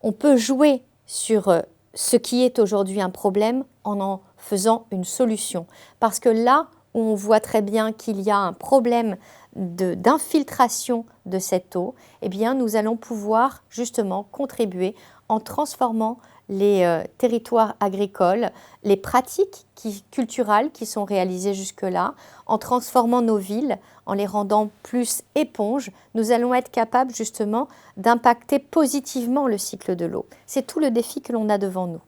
on peut jouer sur ce qui est aujourd'hui un problème en faisant une solution. Parce que là où on voit très bien qu'il y a un problème d'infiltration de cette eau, eh bien, nous allons pouvoir justement contribuer en transformant les territoires agricoles, les pratiques culturelles qui sont réalisées jusque-là, en transformant nos villes, en les rendant plus éponges, nous allons être capables justement d'impacter positivement le cycle de l'eau. C'est tout le défi que l'on a devant nous.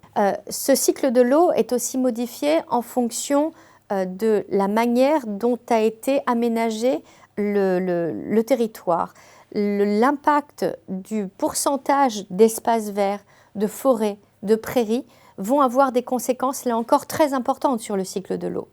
Ce cycle de l'eau est aussi modifié en fonction de la manière dont a été aménagé le territoire. L'impact du pourcentage d'espaces verts, de forêts, de prairies vont avoir des conséquences, là encore, très importantes sur le cycle de l'eau.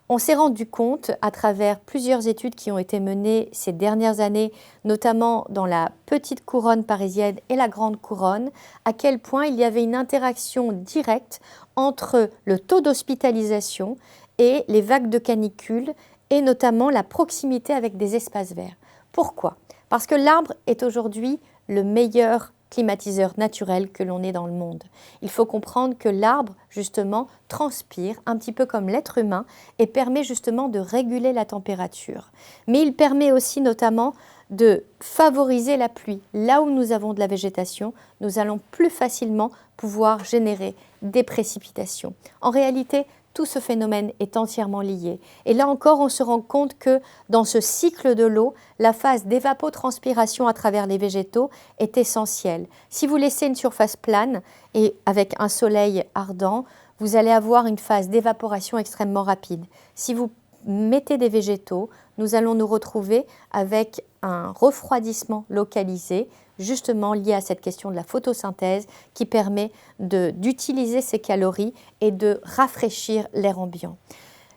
On s'est rendu compte, à travers plusieurs études qui ont été menées ces dernières années, notamment dans la petite couronne parisienne et la grande couronne, à quel point il y avait une interaction directe entre le taux d'hospitalisation et les vagues de canicule, et notamment la proximité avec des espaces verts. Pourquoi ? Parce que l'arbre est aujourd'hui le meilleur climatiseur naturel que l'on ait dans le monde. Il faut comprendre que l'arbre, justement, transpire un petit peu comme l'être humain et permet justement de réguler la température. Mais il permet aussi notamment de favoriser la pluie. Là où nous avons de la végétation, nous allons plus facilement pouvoir générer des précipitations. En réalité, tout ce phénomène est entièrement lié. Et là encore, on se rend compte que dans ce cycle de l'eau, la phase d'évapotranspiration à travers les végétaux est essentielle. Si vous laissez une surface plane et avec un soleil ardent, vous allez avoir une phase d'évaporation extrêmement rapide. Si vous mettez des végétaux, nous allons nous retrouver avec un refroidissement localisé, justement lié à cette question de la photosynthèse qui permet d'utiliser ces calories et de rafraîchir l'air ambiant.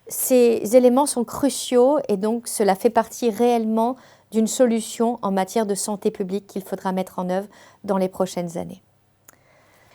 Ces éléments sont cruciaux et donc cela fait partie réellement d'une solution en matière de santé publique qu'il faudra mettre en œuvre dans les prochaines années.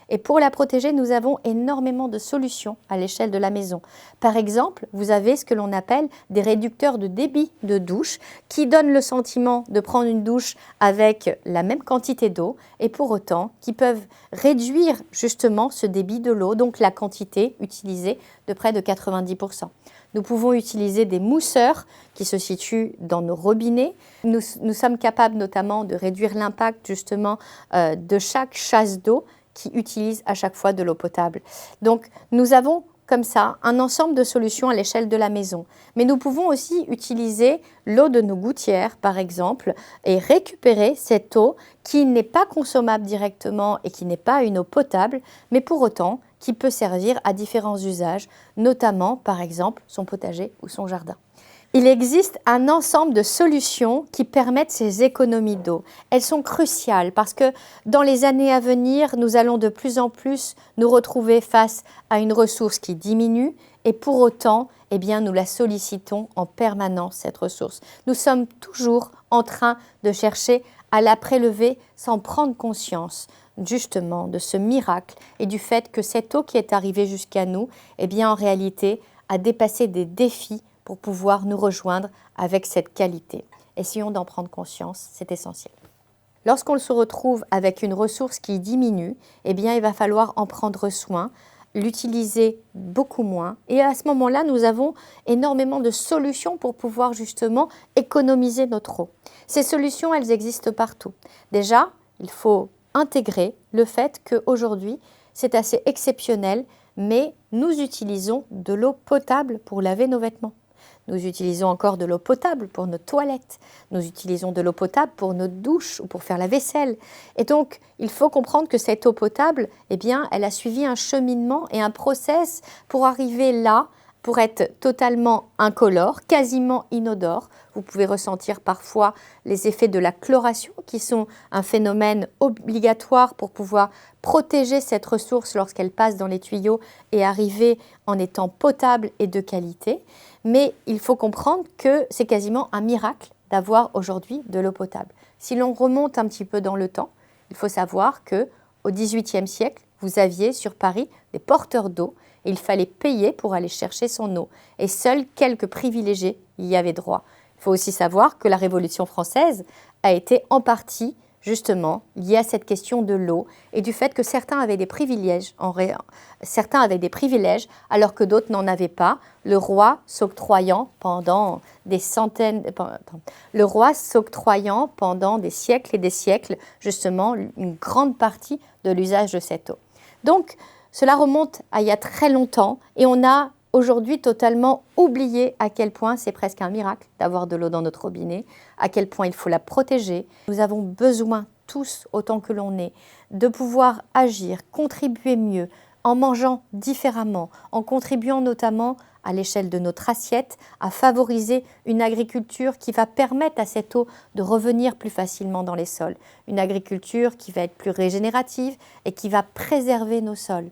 Et pour la protéger, nous avons énormément de solutions à l'échelle de la maison. Par exemple, vous avez ce que l'on appelle des réducteurs de débit de douche qui donnent le sentiment de prendre une douche avec la même quantité d'eau et pour autant qui peuvent réduire justement ce débit de l'eau, donc la quantité utilisée de près de 90%. Nous pouvons utiliser des mousseurs qui se situent dans nos robinets. Nous sommes capables notamment de réduire l'impact justement de chaque chasse d'eau qui utilise à chaque fois de l'eau potable. Donc, nous avons comme ça un ensemble de solutions à l'échelle de la maison. Mais nous pouvons aussi utiliser l'eau de nos gouttières, par exemple, et récupérer cette eau qui n'est pas consommable directement et qui n'est pas une eau potable, mais pour autant qui peut servir à différents usages, notamment, par exemple, son potager ou son jardin. Il existe un ensemble de solutions qui permettent ces économies d'eau. Elles sont cruciales parce que dans les années à venir, nous allons de plus en plus nous retrouver face à une ressource qui diminue et pour autant, eh bien, nous la sollicitons en permanence, cette ressource. Nous sommes toujours en train de chercher à la prélever sans prendre conscience justement de ce miracle et du fait que cette eau qui est arrivée jusqu'à nous, eh bien, en réalité, a dépassé des défis pour pouvoir nous rejoindre avec cette qualité. Essayons d'en prendre conscience, c'est essentiel. Lorsqu'on se retrouve avec une ressource qui diminue, eh bien, il va falloir en prendre soin, l'utiliser beaucoup moins. Et à ce moment-là, nous avons énormément de solutions pour pouvoir justement économiser notre eau. Ces solutions, elles existent partout. Déjà, il faut intégrer le fait qu'aujourd'hui, c'est assez exceptionnel, mais nous utilisons de l'eau potable pour laver nos vêtements. Nous utilisons encore de l'eau potable pour nos toilettes. Nous utilisons de l'eau potable pour nos douches ou pour faire la vaisselle. Et donc, il faut comprendre que cette eau potable, eh bien, elle a suivi un cheminement et un process pour arriver là, pour être totalement incolore, quasiment inodore. Vous pouvez ressentir parfois les effets de la chloration, qui sont un phénomène obligatoire pour pouvoir protéger cette ressource lorsqu'elle passe dans les tuyaux et arriver en étant potable et de qualité. Mais il faut comprendre que c'est quasiment un miracle d'avoir aujourd'hui de l'eau potable. Si l'on remonte un petit peu dans le temps, il faut savoir qu'au XVIIIe siècle, vous aviez sur Paris des porteurs d'eau et il fallait payer pour aller chercher son eau. Et seuls quelques privilégiés y avaient droit. Il faut aussi savoir que la Révolution française a été en partie justement liées à cette question de l'eau et du fait que certains avaient des privilèges, alors que d'autres n'en avaient pas, le roi s'octroyant pendant des siècles et des siècles, justement, une grande partie de l'usage de cette eau. Donc, cela remonte à il y a très longtemps et on a aujourd'hui totalement oublié à quel point c'est presque un miracle d'avoir de l'eau dans notre robinet, à quel point il faut la protéger. Nous avons besoin, tous autant que l'on est, de pouvoir agir, contribuer mieux, en mangeant différemment, en contribuant notamment à l'échelle de notre assiette, à favoriser une agriculture qui va permettre à cette eau de revenir plus facilement dans les sols. Une agriculture qui va être plus régénérative et qui va préserver nos sols.